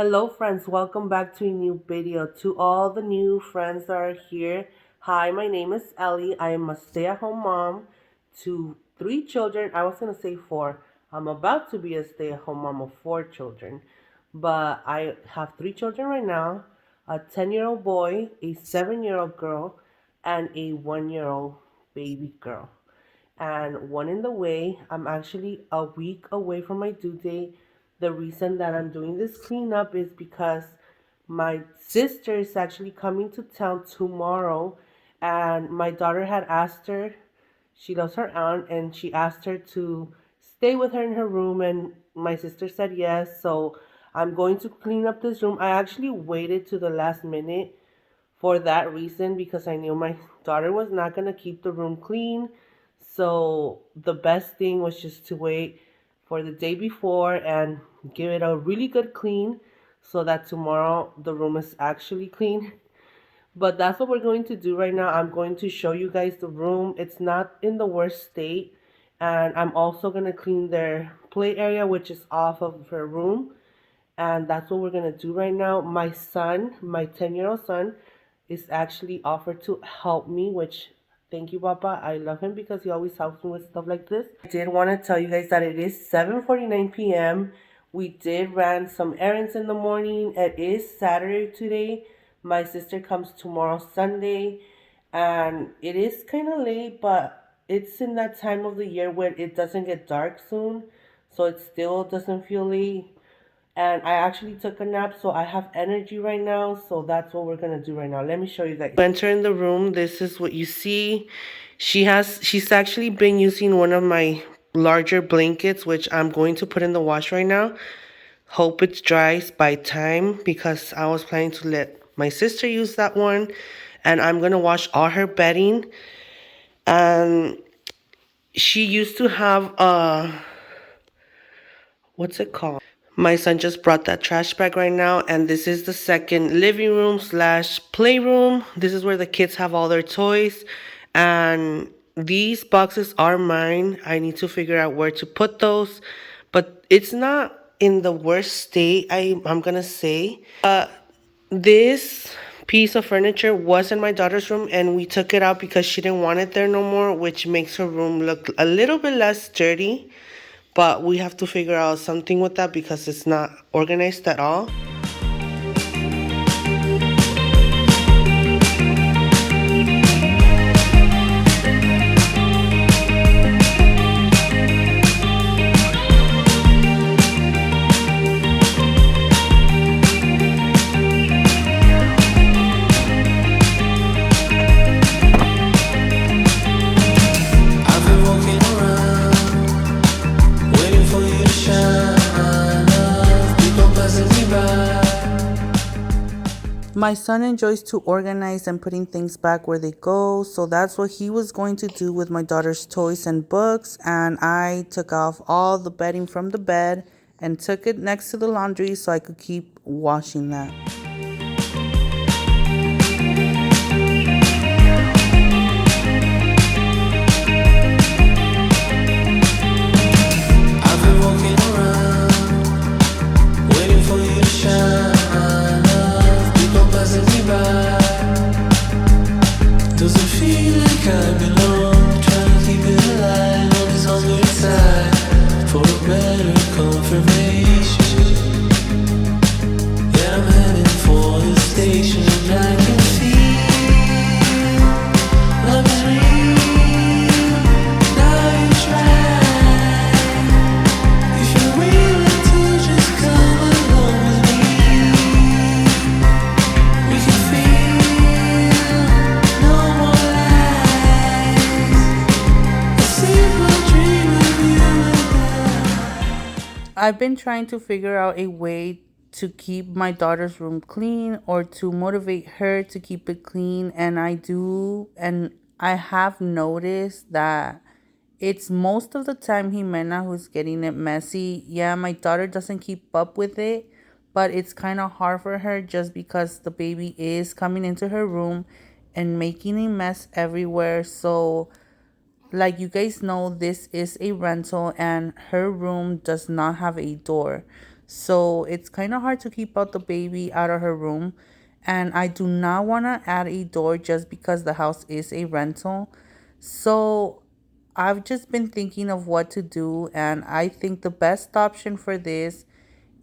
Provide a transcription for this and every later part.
Hello friends, welcome back to a new video. To all the new friends that are here, hi, my name is Ellie. I am a stay-at-home mom to three children. I was going to say four. I'm about to be a stay-at-home mom of four children. But I have three children right now, a 10-year-old boy, a 7-year-old girl, and a 1-year-old baby girl. And one in the way. I'm actually a week away from my due date. The reason that I'm doing this cleanup is because my sister is actually coming to town tomorrow, and my daughter had asked her, she loves her aunt, and she asked her to stay with her in her room, and my sister said yes. So I'm going to clean up this room. I actually waited to the last minute for that reason because I knew my daughter was not going to keep the room clean. So the best thing was just to wait for the day before and give it a really good clean so that tomorrow the room is actually clean. But that's what we're going to do right now. I'm going to show you guys the room. It's not in the worst state. And I'm also going to clean their play area, which is off of her room. And that's what we're going to do right now. My son, my 10-year-old son, is actually offered to help me, which thank you, Papa. I love him because he always helps me with stuff like this. I did want to tell you guys that it is 7:49 p.m. We did run some errands in the morning. It is Saturday today. My sister comes tomorrow, Sunday, and it is kind of late, but it's in that time of the year where it doesn't get dark soon, so it still doesn't feel late. And I actually took a nap, so I have energy right now. So that's what we're gonna do right now. Let me show you guys. Enter in the room. This is what you see. She's actually been using one of my larger blankets, which I'm going to put in the wash right now. Hope it dries by time because I was planning to let my sister use that one, and I'm gonna wash all her bedding. And she used to have a, what's it called? My son just brought that trash bag right now, and this is the second living room slash playroom. This is where the kids have all their toys, and these boxes are mine. I need to figure out where to put those, but it's not in the worst state, I'm gonna say. This piece of furniture was in my daughter's room, and we took it out because she didn't want it there no more, which makes her room look a little bit less dirty. But we have to figure out something with that because it's not organized at all. My son enjoys to organize and putting things back where they go, so that's what he was going to do with my daughter's toys and books. And I took off all the bedding from the bed and took it next to the laundry so I could keep washing that. I've been walking around, waiting for you to shine. Does it feel like I belong? Trying to keep it alive on this hunger inside for a better confirmation. Yeah, I'm heading for the station and I can feel love is real. Now you try. If you're willing to just come along with me, we can feel no more lies. A simple dream of you and I've been trying to figure out a way to keep my daughter's room clean or to motivate her to keep it clean. And I have noticed that it's most of the time Jimena who's getting it messy. Yeah, my daughter doesn't keep up with it, but it's kind of hard for her just because the baby is coming into her room and making a mess everywhere. So like you guys know, this is a rental and her room does not have a door. So it's kind of hard to keep out the baby out of her room. And I do not want to add a door just because the house is a rental. So I've just been thinking of what to do, and I think the best option for this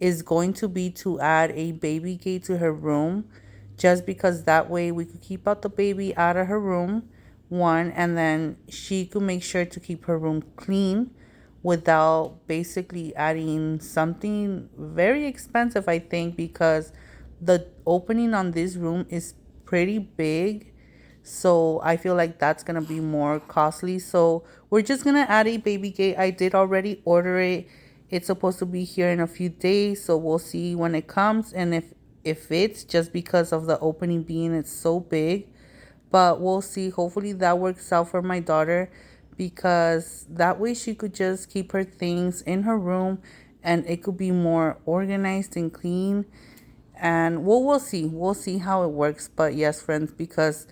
is going to be to add a baby gate to her room, just because that way we could keep out the baby out of her room, one, and then she could make sure to keep her room clean without basically adding something very expensive, I think, because the opening on this room is pretty big. So I feel like that's gonna be more costly. So we're just gonna add a baby gate. I did already order it. It's supposed to be here in a few days, so we'll see when it comes and if it's just because of the opening being it's so big. But we'll see. Hopefully that works out for my daughter, because that way she could just keep her things in her room and it could be more organized and clean. And we'll see. We'll see how it works. But yes, friends, because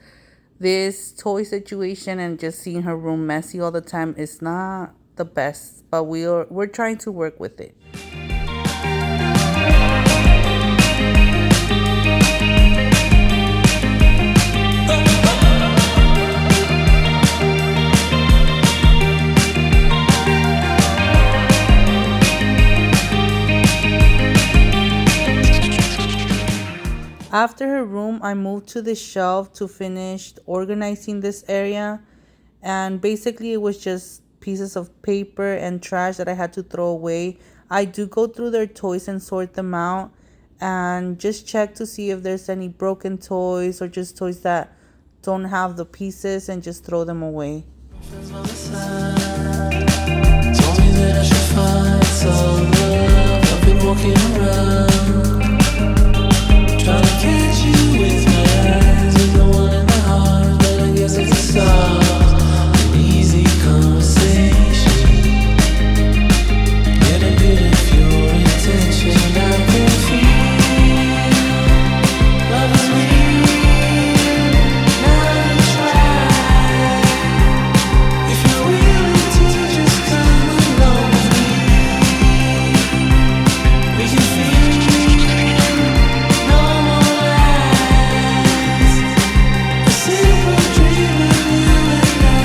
this toy situation and just seeing her room messy all the time is not the best, but we're trying to work with it. After her room, I moved to the shelf to finish organizing this area. And basically, it was just pieces of paper and trash that I had to throw away. I do go through their toys and sort them out and just check to see if there's any broken toys or just toys that don't have the pieces, and just throw them away. Told me that I should find some love. I've been walking around trying to catch you with my eyes. There's no one in the heart, but I guess it's a start. An easy conversation. Get a bit of your attention. I can feel love is real. Now you try. If you're willing to just come along with me, we can feel no more lies. A simple dream of you and I.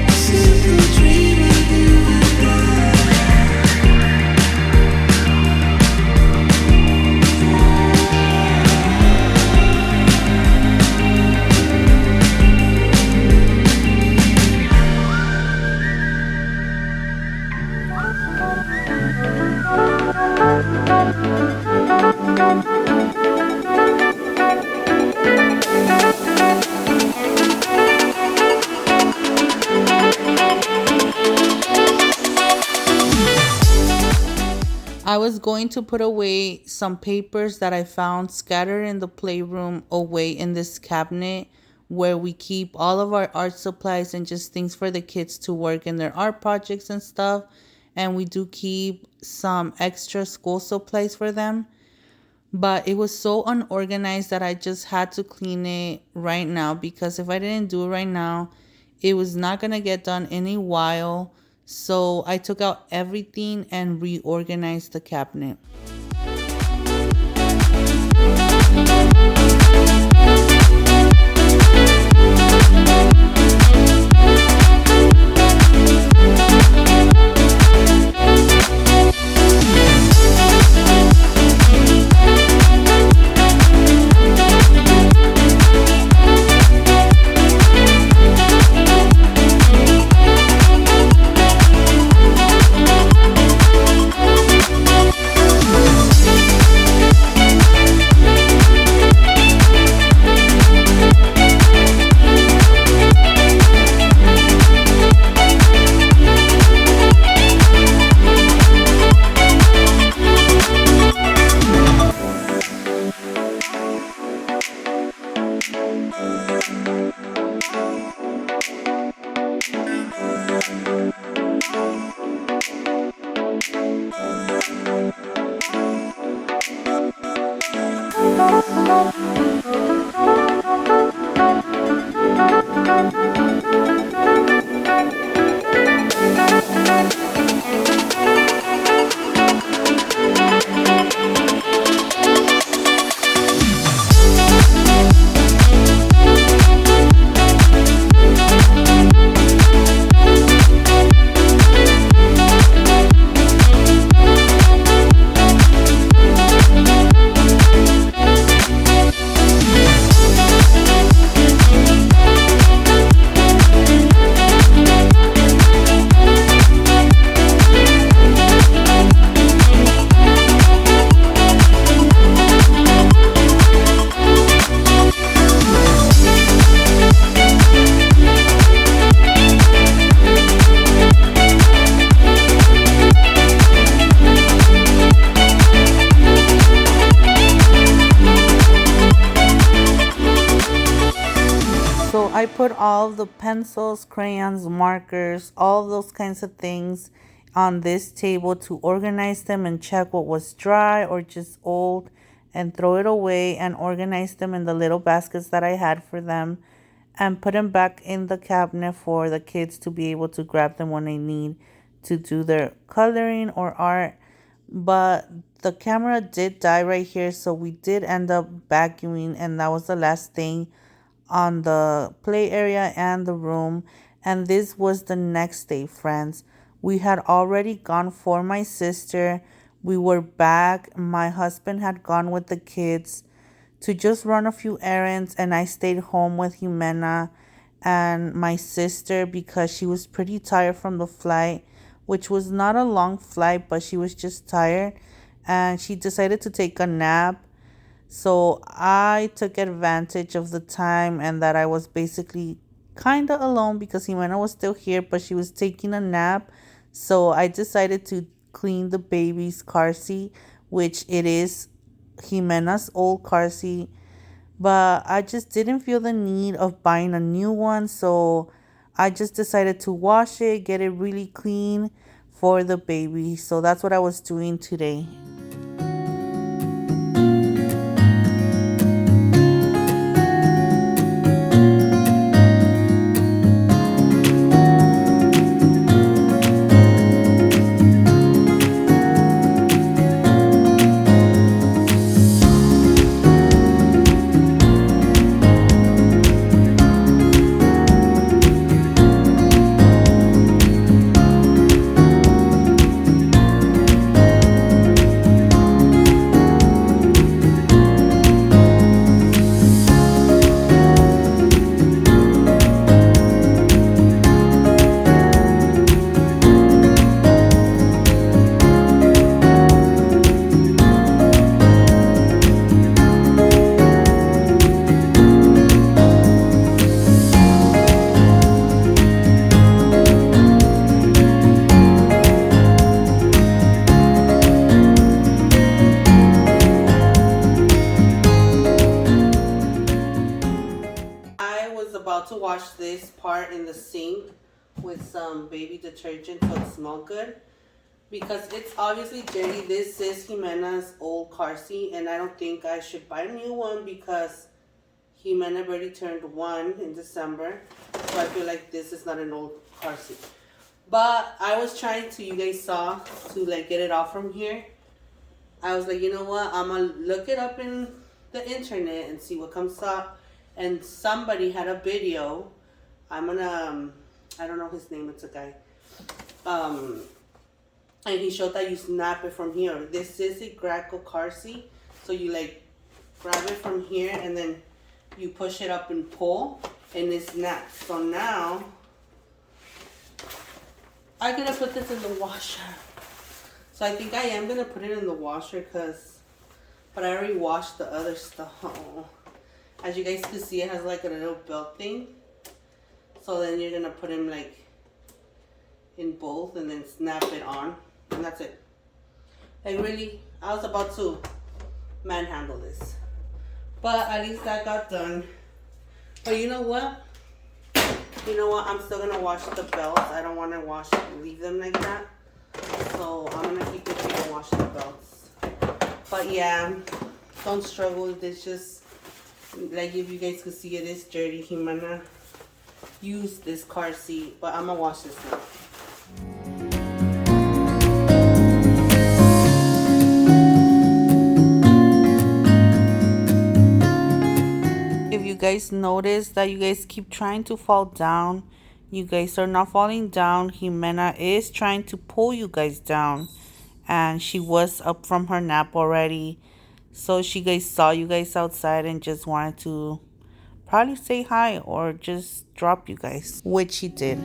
A simple dream of you and I was going to put away some papers that I found scattered in the playroom away in this cabinet where we keep all of our art supplies and just things for the kids to work in their art projects and stuff. And we do keep some extra school supplies for them. But it was so unorganized that I just had to clean it right now, because if I didn't do it right now, it was not going to get done in a while. So I took out everything and reorganized the cabinet. all the pencils, crayons, markers, all those kinds of things on this table to organize them and check what was dry or just old and throw it away and organize them in the little baskets that I had for them and put them back in the cabinet for the kids to be able to grab them when they need to do their coloring or art. But the camera did die right here, so we did end up vacuuming, and that was the last thing on the play area and the room. And this was the next day, friends. We had already gone for my sister. We were back. My husband had gone with the kids to just run a few errands, and I stayed home with Jimena and my sister because she was pretty tired from the flight, which was not a long flight, but she was just tired and she decided to take a nap. So I took advantage of the time and that I was basically kind of alone because Jimena was still here, but she was taking a nap. So I decided to clean the baby's car seat, which it is Jimena's old car seat. But I just didn't feel the need of buying a new one. So I just decided to wash it, get it really clean for the baby. So that's what I was doing today. I was about to wash this part in the sink with some baby detergent so it smells good. Because it's obviously dirty. This is Jimena's old car seat, and I don't think I should buy a new one because Jimena already turned 1 in December. So I feel like this is not an old car seat. But I was trying to, you guys saw, to like get it off from here. I was like, you know what? I'm going to look it up in the internet and see what comes up. And somebody had a video. I'm going to, I don't know his name. It's a guy. And he showed that you snap it from here. This is a Graco car seat. So you like grab it from here and then you push it up and pull and it snaps. So now I'm gonna put this in the washer. So I think I am gonna put it in the washer but I already washed the other stuff. Oh. As you guys can see, it has like a little belt thing. So then you're gonna put him like in both and then snap it on. And that's it. Like really, I was about to manhandle this. But at least that got done. But you know what? I'm still gonna wash the belts. I don't wanna leave them like that. So I'm gonna keep it here and wash the belts. But yeah, don't struggle with this. Just like if you guys could see, it is dirty. Jimena used this car seat, but I'm gonna wash this now. If you guys notice that you guys keep trying to fall down, you guys are not falling down. Jimena is trying to pull you guys down, and she was up from her nap already. So she guys saw you guys outside and just wanted to probably say hi or just drop you guys, which she did.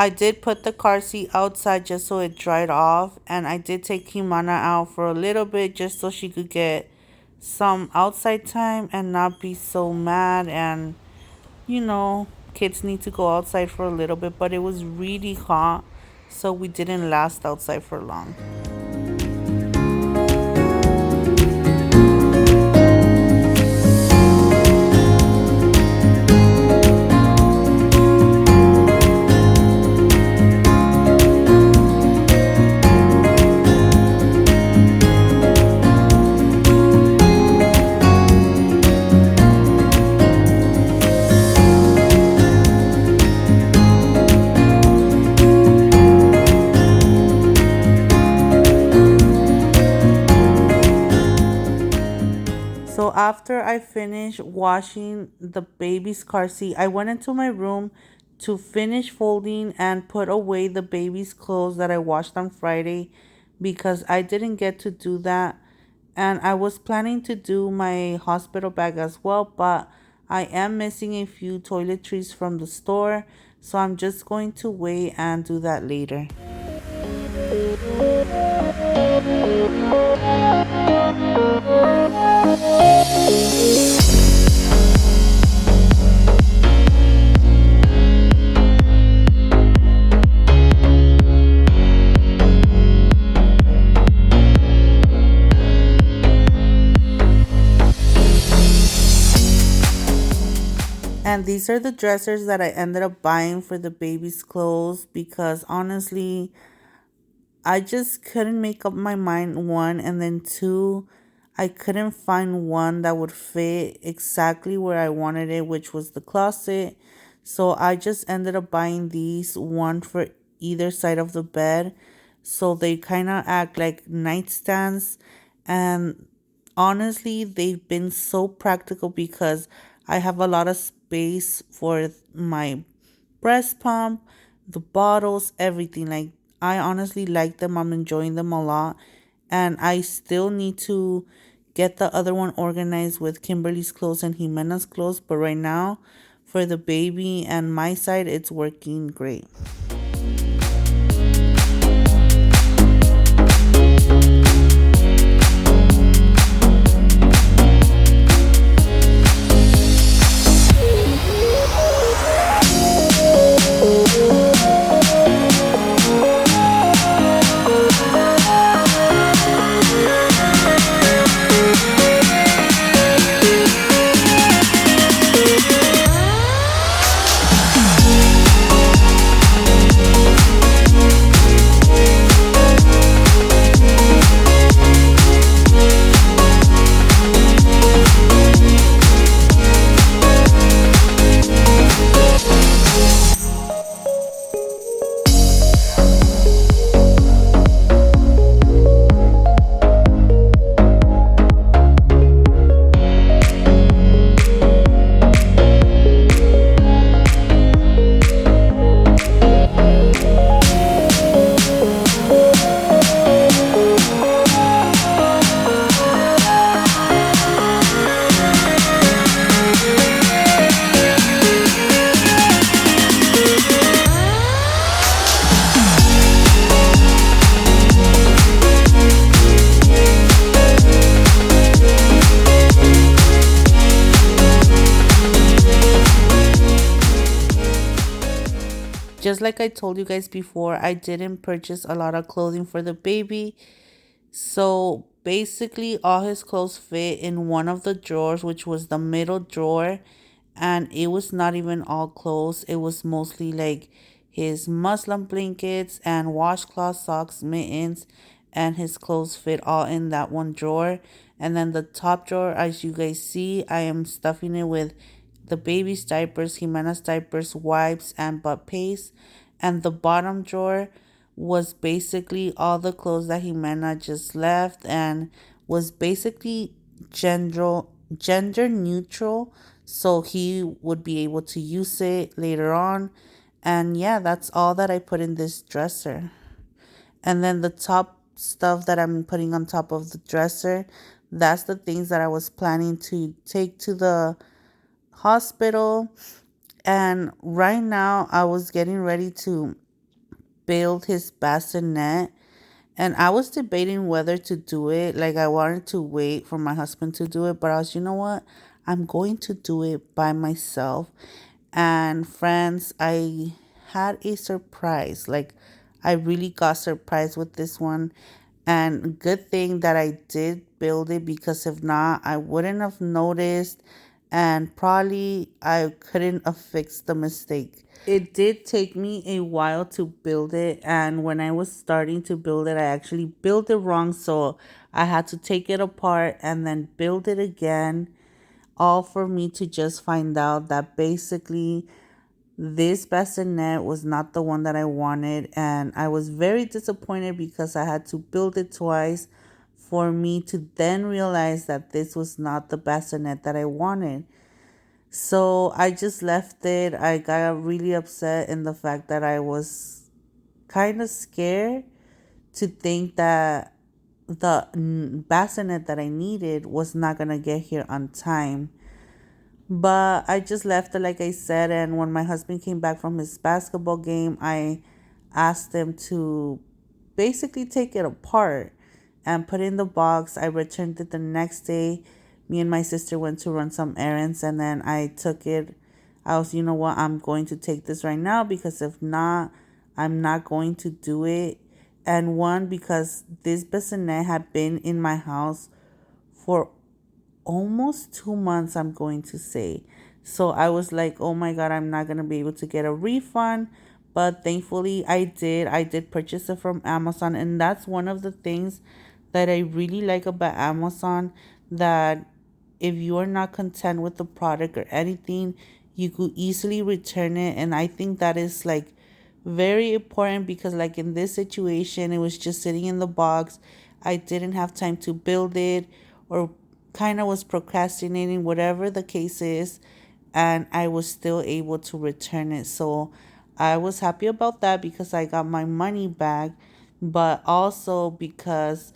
I did put the car seat outside just so it dried off, and I did take Kimana out for a little bit just so she could get some outside time and not be so mad. And you know, kids need to go outside for a little bit, but it was really hot, so we didn't last outside for long. So after I finished washing the baby's car seat, I went into my room to finish folding and put away the baby's clothes that I washed on Friday because I didn't get to do that. And I was planning to do my hospital bag as well, but I am missing a few toiletries from the store. So I'm just going to wait and do that later. And these are the dressers that I ended up buying for the baby's clothes because honestly, I just couldn't make up my mind, one, and then two, I couldn't find one that would fit exactly where I wanted it, which was the closet. So I just ended up buying these, one for either side of the bed. So they kind of act like nightstands. And honestly, they've been so practical because I have a lot of space for my breast pump, the bottles, everything. Like, I honestly like them. I'm enjoying them a lot. And I still need to get the other one organized with Kimberly's clothes and Jimena's clothes. But right now, for the baby and my side, it's working great. Just like I told you guys before, I didn't purchase a lot of clothing for the baby. So basically, all his clothes fit in one of the drawers, which was the middle drawer. And it was not even all clothes, it was mostly like his muslin blankets and washcloth, socks, mittens, and his clothes fit all in that one drawer. And then the top drawer, as you guys see, I am stuffing it with the baby's diapers, Jimena's diapers, wipes, and butt paste. And the bottom drawer was basically all the clothes that Jimena just left and was basically gender neutral, so he would be able to use it later on. And yeah, that's all that I put in this dresser. And then the top stuff that I'm putting on top of the dresser, that's the things that I was planning to take to the hospital. And right now I was getting ready to build his bassinet, and I was debating whether to do it. Like, I wanted to wait for my husband to do it, but I was, you know what? I'm going to do it by myself. And friends, I had a surprise. Like, I really got surprised with this one. And good thing that I did build it, because if not, I wouldn't have noticed, and probably I couldn't have fixed the mistake. It did take me a while to build it, and when I was starting to build it, I actually built it wrong, so I had to take it apart and then build it again, all for me to just find out that basically this bassinet was not the one that I wanted, and I was very disappointed because I had to build it twice for me to then realize that this was not the bassinet that I wanted. So I just left it. I got really upset in the fact that I was kind of scared to think that the bassinet that I needed was not going to get here on time. But I just left it like I said. And when my husband came back from his basketball game, I asked him to basically take it apart and put it in the box. I returned it the next day. Me and my sister went to run some errands, and then I took it. I was, you know what, I'm going to take this right now, because if not, I'm not going to do it. And one, because this bassinet had been in my house for almost 2 months, I'm going to say. So I was like, oh my God, I'm not going to be able to get a refund. But thankfully, I did purchase it from Amazon. And that's one of the things that I really like about Amazon, that if you are not content with the product or anything, you could easily return it. And I think that is like very important, because like in this situation, it was just sitting in the box. I didn't have time to build it, or kind of was procrastinating, whatever the case is, and I was still able to return it. So I was happy about that, because I got my money back, but also because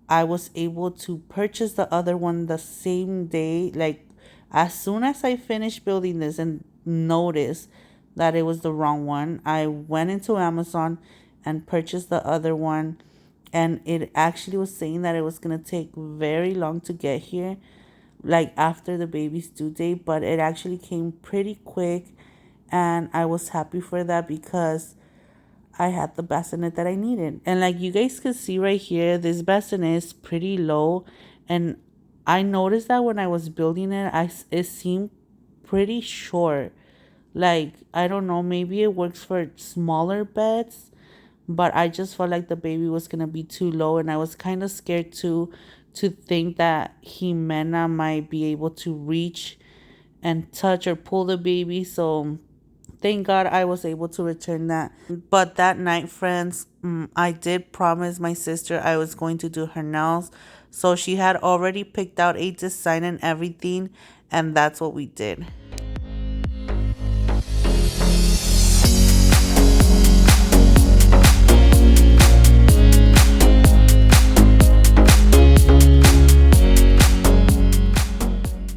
I was able to purchase the other one the same day. Like, as soon as I finished building this and noticed that it was the wrong one, I went into Amazon and purchased the other one. And it actually was saying that it was going to take very long to get here, like after the baby's due date, but it actually came pretty quick. And I was happy for that, because I had the bassinet that I needed. And like you guys can see right here, this bassinet is pretty low. And I noticed that when I was building it, it seemed pretty short. Like, I don't know, maybe it works for smaller beds, but I just felt like the baby was gonna be too low, and I was kind of scared to think that Jimena might be able to reach and touch or pull the baby. So thank God I was able to return that. But that night, friends, I did promise my sister I was going to do her nails. So she had already picked out a design and everything, and that's what we did.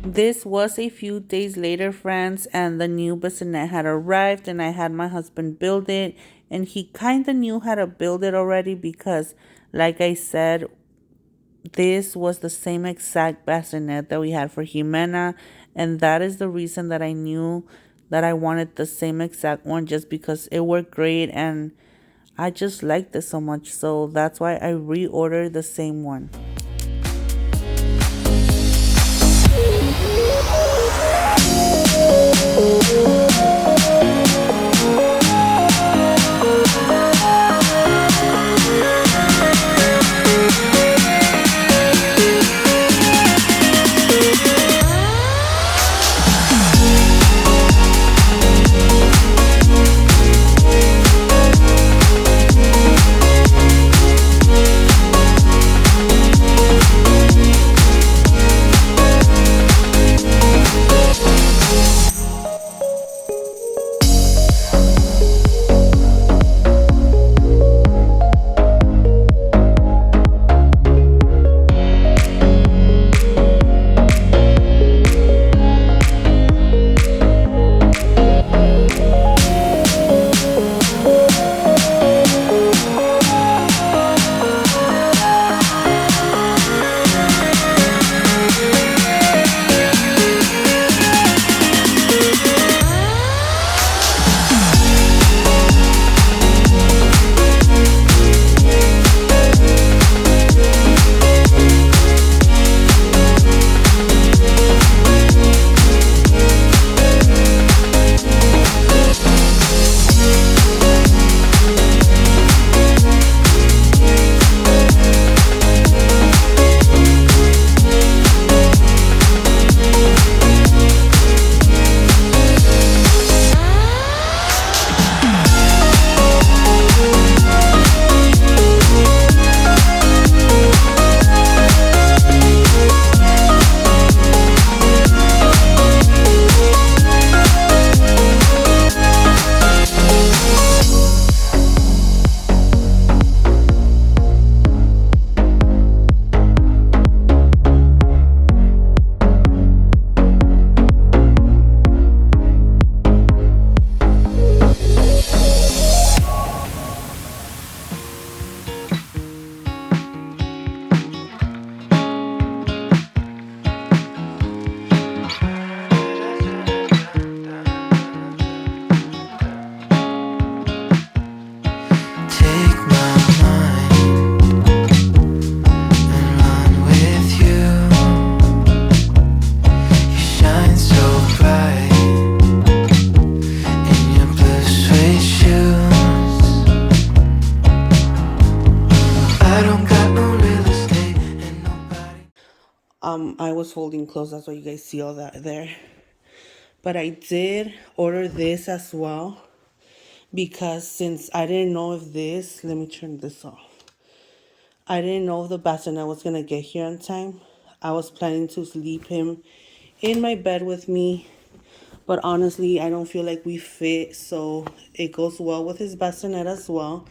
This was a few days later, friends, and the new bassinet had arrived, and I had my husband build it, and he kind of knew how to build it already, because like I said, this was the same exact bassinet that we had for Jimena, and that is the reason that I knew that I wanted the same exact one, just because it worked great and I just liked it so much. So that's why I reordered the same one. I was folding clothes, that's why you guys see all that there. But I did order this as well because since I didn't know if this, let me turn this off. I didn't know if the bassinet was gonna get here on time. I was planning to sleep him in my bed with me, but honestly, I don't feel like we fit, so it goes well with his bassinet as well.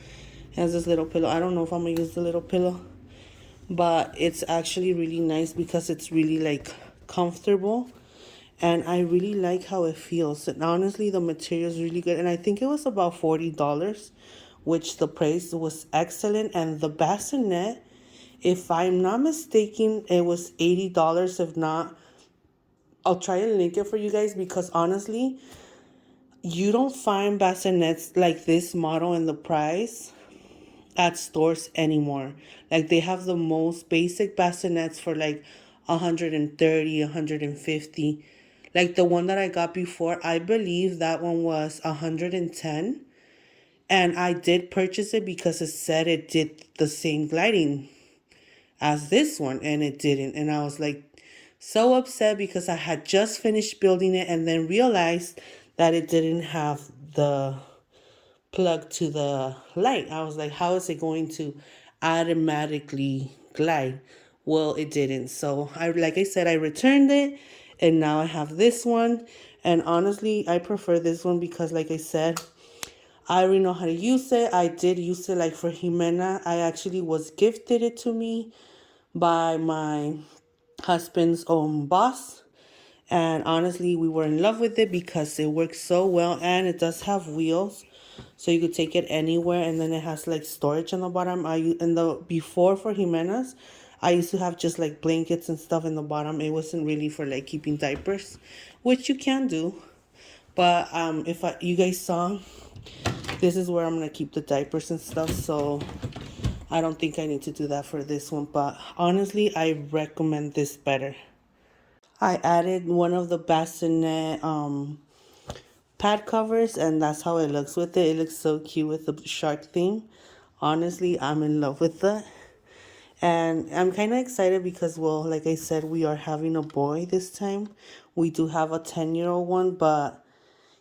It has this little pillow. I don't know if I'm gonna use the little pillow, but it's actually really nice because it's really like comfortable, and I really like how it feels. And honestly, the material is really good, and I think it was about $40, which the price was excellent. And the bassinet, if I'm not mistaken, it was $80. If not, I'll try and link it for you guys because honestly, you don't find bassinets like this model in the price at stores anymore. Like they have the most basic bassinets for like 130, 150. Like the one that I got before, I believe that one was 110. And I did purchase it because it said it did the same gliding as this one, and it didn't. And I was like so upset because I had just finished building it and then realized that it didn't have the plug to the light. I was like, how is it going to automatically glide? Well, it didn't. So like I said, I returned it, and now I have this one. And honestly, I prefer this one because like I said, I already know how to use it. I did use it like for Jimena. I actually was gifted it to me by my husband's own boss. And honestly, we were in love with it because it works so well, and it does have wheels, so you could take it anywhere. And then it has like storage on the bottom. In the before for Jimena's, I used to have just like blankets and stuff in the bottom. It wasn't really for like keeping diapers, which you can do. But if you guys saw, this is where I'm gonna keep the diapers and stuff. So I don't think I need to do that for this one. But honestly, I recommend this better. I added one of the bassinet pad covers, and that's how it looks with it. It looks so cute with the shark theme. Honestly, I'm in love with that. And I'm kind of excited because, well, like I said, we are having a boy this time. We do have a 10-year-old one, but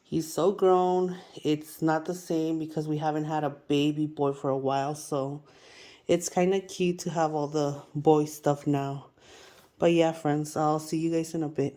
he's so grown. It's not the same because we haven't had a baby boy for a while. So it's kind of cute to have all the boy stuff now. But yeah, friends, I'll see you guys in a bit.